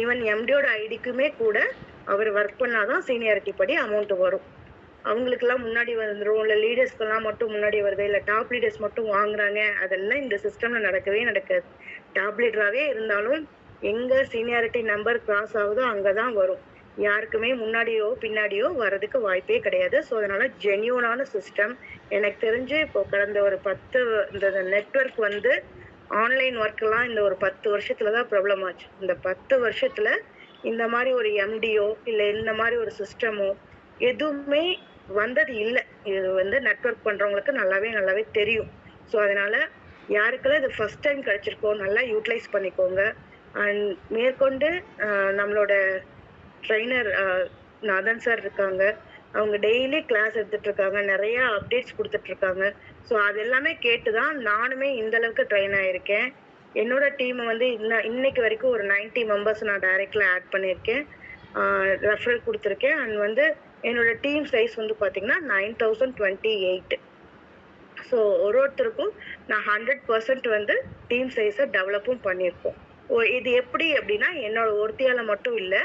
Even எம்டியோட ஐடிக்குமே கூட அவர் work பண்ணாதான் seniority படி அமௌண்ட் வரும். அவங்களுக்கெல்லாம் முன்னாடி வந்துரும், இல்ல லீடர்ஸ்க்கெல்லாம் மட்டும் முன்னாடி வருது, இல்ல டாப் லீடர்ஸ் மட்டும் வாங்குறாங்க. அதெல்லாம் இந்த சிஸ்டம்ல நடக்கவே நடக்காது. டாப் லீடராவே இருந்தாலும் எங்க சீனியாரிட்டி நம்பர் கிராஸ் ஆகுதோ அங்கதான் வரும். யாருக்குமே முன்னாடியோ பின்னாடியோ வர்றதுக்கு வாய்ப்பே கிடையாது. ஸோ அதனால ஜென்யூனான சிஸ்டம். எனக்கு தெரிஞ்சு இப்போ கடந்த ஒரு 10 இந்த நெட்வொர்க் வந்து ஆன்லைன் ஒர்க்லாம் இந்த ஒரு 10 வருஷத்துல தான் ப்ராப்ளம் ஆச்சு. இந்த 10 வருஷத்துல இந்த மாதிரி ஒரு எம்டியோ இல்ல இந்த மாதிரி ஒரு சிஸ்டமோ எதுவுமே வந்தது இல்ல. இது வந்து நெட்வொர்க் பண்றவங்களுக்கு நல்லாவே தெரியும். ஸோ அதனால யாருக்கெல்லாம் இது ஃபர்ஸ்ட் டைம் கிடைச்சிருக்கோ நல்லா யூட்டிலைஸ் பண்ணிக்கோங்க. அண்ட் மேற்கொண்டு நம்மளோட ட்ரெய்னர் நாதன் சார் இருக்காங்க. அவங்க டெய்லி கிளாஸ் எடுத்துட்டு இருக்காங்க. நிறைய அப்டேட்ஸ் கொடுத்துட்டு இருக்காங்க. ஸோ அது எல்லாமே கேட்டுதான் நானுமே இந்த அளவுக்கு ட்ரெயின் ஆயிருக்கேன். என்னோட டீம் வந்து இன்னைக்கு வரைக்கும் ஒரு 90 மெம்பர்ஸ் நான் டைரக்ட்ல ஆட் பண்ணியிருக்கேன். ரெஃபரல் கொடுத்துருக்கேன். அண்ட் வந்து என்னோட டீம் சைஸ் வந்து பாத்தீங்கன்னா 9028. ஸோ ஒருத்தருக்கும் நான் 100% வந்து டீம் சைஸை டெவலப்பும் பண்ணியிருக்கோம். இது எப்படி அப்படின்னா என்னோட ஒருத்தியால மட்டும் இல்ல,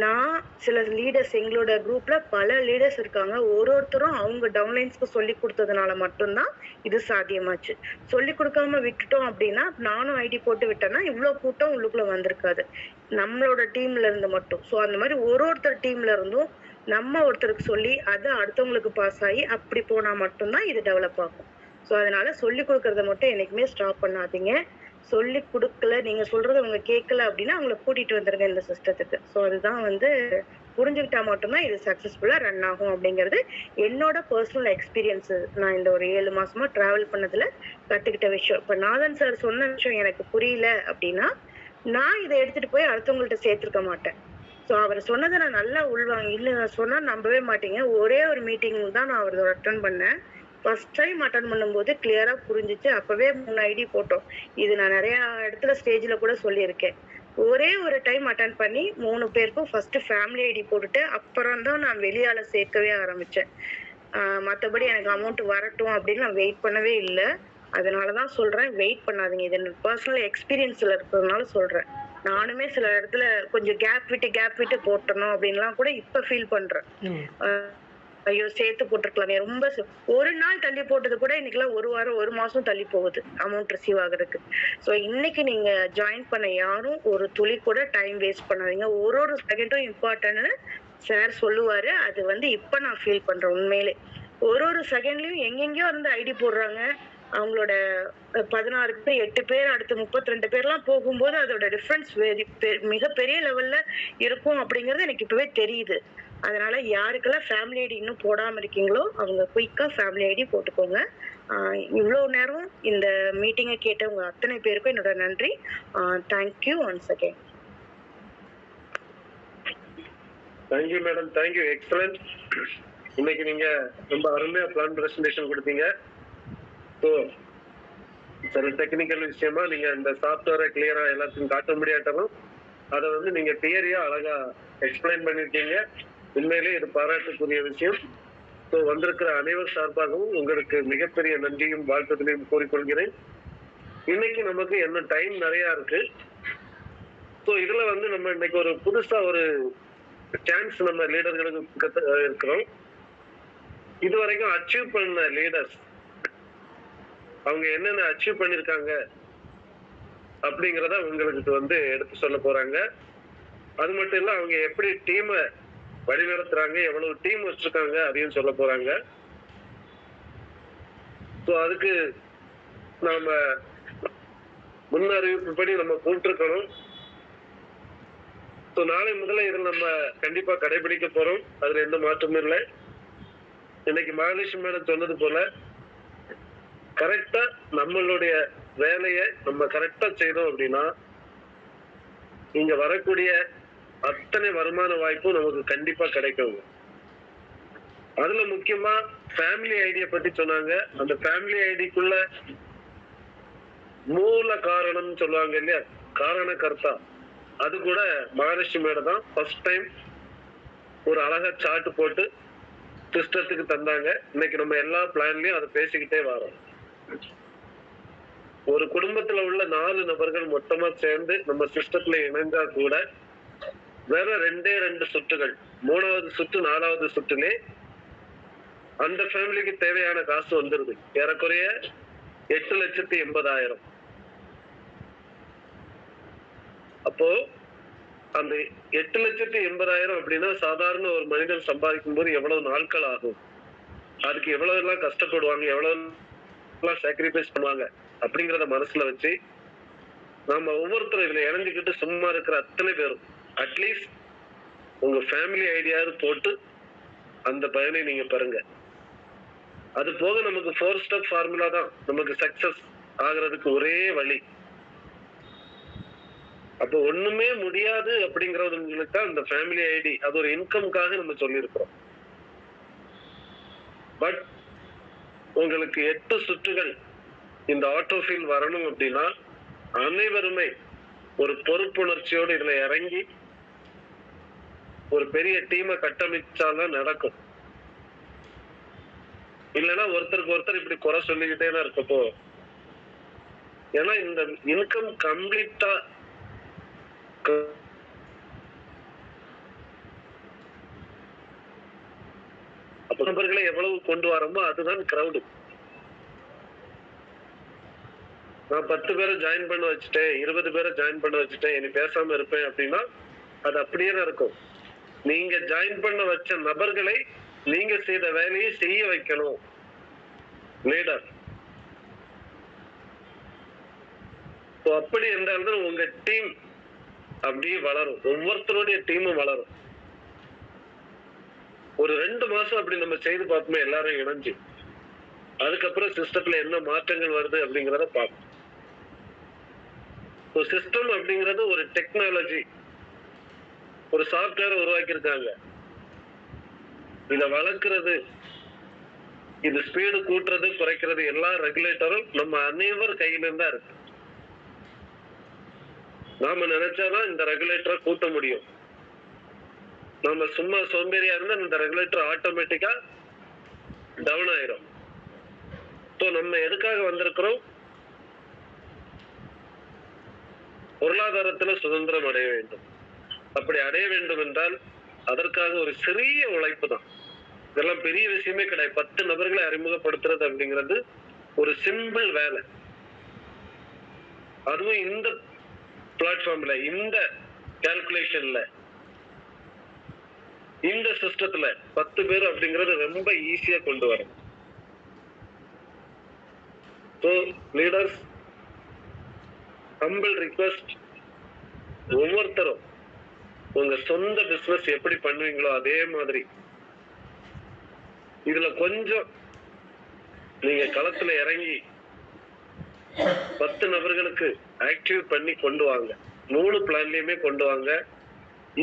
நான் சில லீடர்ஸ் எங்களோட குரூப்ல பல லீடர்ஸ் இருக்காங்க. ஒருத்தரும் அவங்க டவுன்லைன்ஸ்க்கு சொல்லி கொடுத்ததுனால மட்டும்தான் இது சாத்தியமாச்சு. சொல்லி கொடுக்காம விட்டுட்டோம் அப்படின்னா, நானும் ஐடி போட்டு விட்டேன்னா இவ்வளவு கூட்டம் உள்ளுக்குள்ள வந்திருக்காது, நம்மளோட டீம்ல இருந்து மட்டும். ஸோ அந்த மாதிரி ஒருத்தர் டீம்ல இருந்தும் நம்ம ஒருத்தருக்கு சொல்லி அது அடுத்தவங்களுக்கு பாஸ் ஆகி அப்படி போனா மட்டும்தான் இது டெவலப் ஆகும். ஸோ அதனால சொல்லி கொடுக்கறத மட்டும் என்னைக்குமே ஸ்டாப் பண்ணாதீங்க. சொல்லி கொடுக்கல, நீங்க சொல்றது அவங்க கேட்கல அப்படின்னா அவங்கள கூட்டிட்டு வந்துருங்க இந்த சிஸ்டத்துக்கு. ஸோ அதுதான் வந்து புரிஞ்சுக்கிட்டா மட்டும்தான் இது சக்சஸ்ஃபுல்லா ரன் ஆகும் அப்படிங்கிறது என்னோட பர்சனல் எக்ஸ்பீரியன்ஸ். நான் இந்த ஒரு 7 மாசமா டிராவல் பண்ணதுல கத்துக்கிட்ட விஷயம். இப்ப நாதன் சார் சொன்ன விஷயம் எனக்கு புரியல அப்படின்னா நான் இதை எடுத்துட்டு போய் அடுத்தவங்கள்ட்ட சேர்த்திருக்க மாட்டேன். ஸோ அவர் சொன்னதை நான் நல்லா உள்வாங்க, இன்னும் சொன்னா நம்பவே மாட்டீங்க. ஒரே ஒரு மீட்டிங் தான் நான் அவரது அட்டன் பண்ணேன். ஃபர்ஸ்ட் டைம் அட்டன் பண்ணும்போது கிளியரா புரிஞ்சிச்சு. அப்பவே 3 ஐடி போட்டோம். இது நான் நிறைய இடத்துல ஸ்டேஜ்ல கூட சொல்லியிருக்கேன். ஒரே ஒரு டைம் அட்டன் பண்ணி 3 பேருக்கும் ஃபர்ஸ்ட் ஃபேமிலி ஐடி போட்டுட்டு அப்புறம் தான் நான் வெளியால சேர்க்கவே ஆரம்பிச்சேன். மற்றபடி எனக்கு அமௌண்ட் வரட்டும் அப்படின்னு நான் வெயிட் பண்ணவே இல்லை. அதனாலதான் சொல்றேன், வெயிட் பண்ணாதீங்க. இது என்னோட பர்சனல் எக்ஸ்பீரியன்ஸ்ல இருக்கிறதுனால சொல்றேன். நானுமே சில இடத்துல கொஞ்சம் கேப் விட்டு போட்டணும் அப்படின்லாம் கூட இப்ப ஃபீல் பண்றேன். ஐயோ சேர்த்து போட்டிருக்கலாமே, ரொம்ப ஒரு நாள் தள்ளி போட்டது கூட இன்னைக்கெல்லாம் 1 வாரம் 1 மாசம் தள்ளி போகுது அமௌண்ட் ரிசீவ் ஆகுறதுக்கு. ஸோ இன்னைக்கு நீங்க ஜாயின் பண்ண யாரும் ஒரு துளி கூட டைம் வேஸ்ட் பண்ணாதீங்க. ஒரு செகண்டும் இம்பார்ட்டன்ட்னு சார் சொல்லுவாரு. அது வந்து இப்ப நான் ஃபீல் பண்றேன் உண்மையிலே. ஒரு செகண்ட்லயும் எங்கெங்கயோ இருந்து ஐடி போடுறாங்க. அவங்களோட 16 பேர் 8 பேர் அடுத்து 32 பேர்லாம் போகும்போது அதோட டிஃபரன்ஸ் மிகப்பெரிய லெவல்ல இருக்கும் அப்படிங்கிறது எனக்கு இப்பவே தெரியுது. அதனால யாருக்கெல்லாம் ஃபேமிலி ஐடி இன்னும் போடாம இருக்கீங்களோ அவங்க குயிக்கா ஃபேமிலி ஐடி போட்டுக்கோங்க. இவ்வளவு நேரம் இந்த மீட்டிங்கை கேட்டவங்க அத்தனை பேருக்கும் என்னோட நன்றி. Thank you once again. Thank you madam, thank you, excellent. இன்னைக்கு நீங்க ரொம்ப அருமையா பிளான் பிரசன்டேஷன் கொடுத்தீங்க. ஸோ சில டெக்னிக்கல் விஷயமா நீங்க இந்த சாஃப்ட்வேரை கிளியரா எல்லாத்துக்கும் காட்ட முடியாட்டாலும் அதை வந்து நீங்க தியரியா அழகா எக்ஸ்பிளைன் பண்ணிருக்கீங்க. உண்மையிலேயே இது பாராட்டுக்குரிய விஷயம். ஸோ வந்திருக்கிற அனைவர் சார்பாகவும் உங்களுக்கு மிகப்பெரிய நன்றியும் வாழ்த்துதலையும் கூறிக்கொள்கிறேன். இன்னைக்கு நமக்கு என்ன டைம் நிறைய இருக்கு. ஸோ இதுல வந்து நம்ம இன்னைக்கு ஒரு புதுசா ஒரு சான்ஸ் நம்ம லீடர்களுக்கு இருக்கிறோம். இதுவரைக்கும் அச்சீவ் பண்ண லீடர்ஸ் அவங்க என்னென்ன அச்சீவ் பண்ணிருக்காங்க அப்படிங்கிறத உங்களுக்கு வந்து எடுத்து சொல்ல போறாங்க. அது மட்டும் இல்ல அவங்க எப்படி டீமை வழிநடத்துறாங்க, எவ்வளவு டீம் வச்சிருக்காங்க அதையும் சொல்ல போறாங்க. ஸோ அதுக்கு நாம முன்னறிவிப்புப்படி நம்ம கூப்பிட்டுருக்கணும். ஸோ நாளை முதல்ல இதில் நம்ம கண்டிப்பா கடைபிடிக்க போறோம், அதுல எந்த மாற்றமும் இல்லை. இன்னைக்கு மகாலட்சுமி மேடம் சொன்னது போல கரெக்டா நம்மளுடைய வேலையை நம்ம கரெக்டா செய்தோம் அப்படின்னா இங்க வரக்கூடிய அத்தனை வருமான வாய்ப்பும் நமக்கு கண்டிப்பா கிடைக்கும். அதுல முக்கியமா ஃபேமிலி ஐடியை பத்தி சொன்னாங்க. அந்த ஃபேமிலி ஐடிக்குள்ள மூல காரணம் சொல்லுவாங்க இல்லையா, காரண கர்த்தா, அது கூட மகாலட்சுமி மேடம் தான் ஃபர்ஸ்ட் டைம் ஒரு அழகா சார்ட் போட்டு சிஸ்டத்துக்கு தந்தாங்க. இன்னைக்கு நம்ம எல்லா பிளான்லயும் அதை பேசிக்கிட்டே வரோம். ஒரு குடும்பத்துல உள்ள 4 நபர்கள் மொத்தமா சேர்ந்து நம்ம சிஸ்டத்துல இணைந்தா கூட வேற 2 சுற்றுகள், 3வது சுற்று 4வது சுற்றுலே அந்த ஃபேமிலிக்கு தேவையான காசு வந்துருது. ஏறக்குறைய 8,80,000. அப்போ அந்த 8,80,000 அப்படின்னா சாதாரண ஒரு மனிதன் சம்பாதிக்கும் போது எவ்வளவு நாட்கள் ஆகும், அதுக்கு எவ்வளவு எல்லாம் கஷ்டப்படுவாங்க, எவ்வளவு எல்லாம் சாக்ரிஃபைஸ் பண்ணுவாங்க அப்படிங்கறத மனசுல வச்சு நாம ஒவ்வொருத்தரும் இதுல இணைஞ்சுக்கிட்டு சும்மா இருக்கிற அத்தனை பேரும் அட்லீஸ்ட் உங்க ஃபேமிலி ஐடியாவது போட்டு அந்த பயனை நீங்க பாருங்க. அது போக நமக்கு 4 ஸ்டெப் ஃபார்முலா தான் நமக்கு சக்சஸ் ஆகிறதுக்கு ஒரே வழி. அப்போ ஒண்ணுமே முடியாது அப்படிங்கறவங்களுக்கு தான் இந்த ஃபேமிலி ஐடி, அது ஒரு இன்கம்காக நம்ம சொல்லியிருக்கிறோம். பட் உங்களுக்கு 8 சுற்றுகள் இந்த ஆட்டோஃபீல் வரணும் அப்படின்னா அனைவருமே ஒரு பொறுப்புணர்ச்சியோடு இதுல இறங்கி ஒரு பெரிய டீமை கட்டமைச்சாதான் நடக்கும். இல்லைன்னா ஒருத்தருக்கு ஒருத்தர் இப்படி குறை சொல்லிக்கிட்டே தான் இருக்கப்போ, ஏன்னா இந்த இன்கம் கம்ப்ளீட்டா அப்ப நபர்களை எவ்வளவு கொண்டு வரோமோ அதுதான் கிரௌடு. நான் 10 பேரை ஜாயின் பண்ண வச்சுட்டேன், 20 பேரை ஜாயின் பண்ண வச்சுட்டேன், இனி பேசாம இருப்பேன் அப்படின்னா அது அப்படியே தான் இருக்கும். நீங்க ஜாயின் பண்ண வச்ச நபர்களை நீங்க செய்த வேலையை செய்ய வைக்கணும் லீடர். அப்படி என்றால்தான் உங்க டீம் அப்படியே வளரும், ஒவ்வொருத்தருடைய டீமும் வளரும். ஒரு 2 மாசம் அப்படி நம்ம செய்து பார்ப்போமே எல்லாரும் இணைஞ்சு, அதுக்கப்புறம் சிஸ்டத்துல என்ன மாற்றங்கள் வருது அப்படிங்கிறத பார்ப்போம். சிஸ்டம் அப்படிங்கிறது ஒரு டெக்னாலஜி, ஒரு சாஃப்ட்வேர் உருவாக்கி இருக்காங்க. இத வளர்க்கிறது, இது ஸ்பீடு கூட்டுறது குறைக்கிறது எல்லா ரெகுலேட்டரும் நம்ம அனைவர் கையில தான் இருக்கு. நாம நினைச்சாதான் இந்த ரெகுலேட்டரை கூட்ட முடியும். நம்ம சும்மா சோம்பேறியா இருந்தா இந்த ரெகுலேட்டர் ஆட்டோமேட்டிக்கா டவுன் ஆயிரும். நம்ம எதுக்காக வந்திருக்கிறோம்? பொருளாதாரத்துல சுதந்திரம் அடைய வேண்டும். அப்படி அடைய வேண்டும் என்றால் அதற்காக ஒரு சிறிய உழைப்பு தான். இதெல்லாம் பெரிய விஷயமே கிடையாது. 10 நபர்களை அறிமுகப்படுத்துறது அப்படிங்கிறது ஒரு சிம்பிள் வேலை. அதுவும் இந்த பிளாட்ஃபார்ம்ல, இந்த கால்குலேஷன்ல, இந்த சிஸ்டத்துல 10 பேர் அப்படிங்கிறது ரொம்ப ஈஸியா கொண்டு வரும். So leaders, humble request, ஒவ்வொருத்தரும் உங்க சொந்த பிசினஸ் எப்படி பண்ணுவீங்களோ அதே மாதிரி இதுல கொஞ்சம் நீங்க களத்துல இறங்கி 10 நபர்களுக்கு ஆக்டிவ் பண்ணி கொண்டு வாங்க. 3 பிளான்லயுமே கொண்டு வாங்க.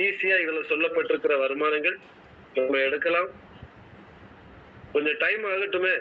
ஈஸியா இதுல சொல்லப்பட்டிருக்கிற வருமானங்கள் நம்ம எடுக்கலாம். கொஞ்சம் டைம் ஆகட்டுமே.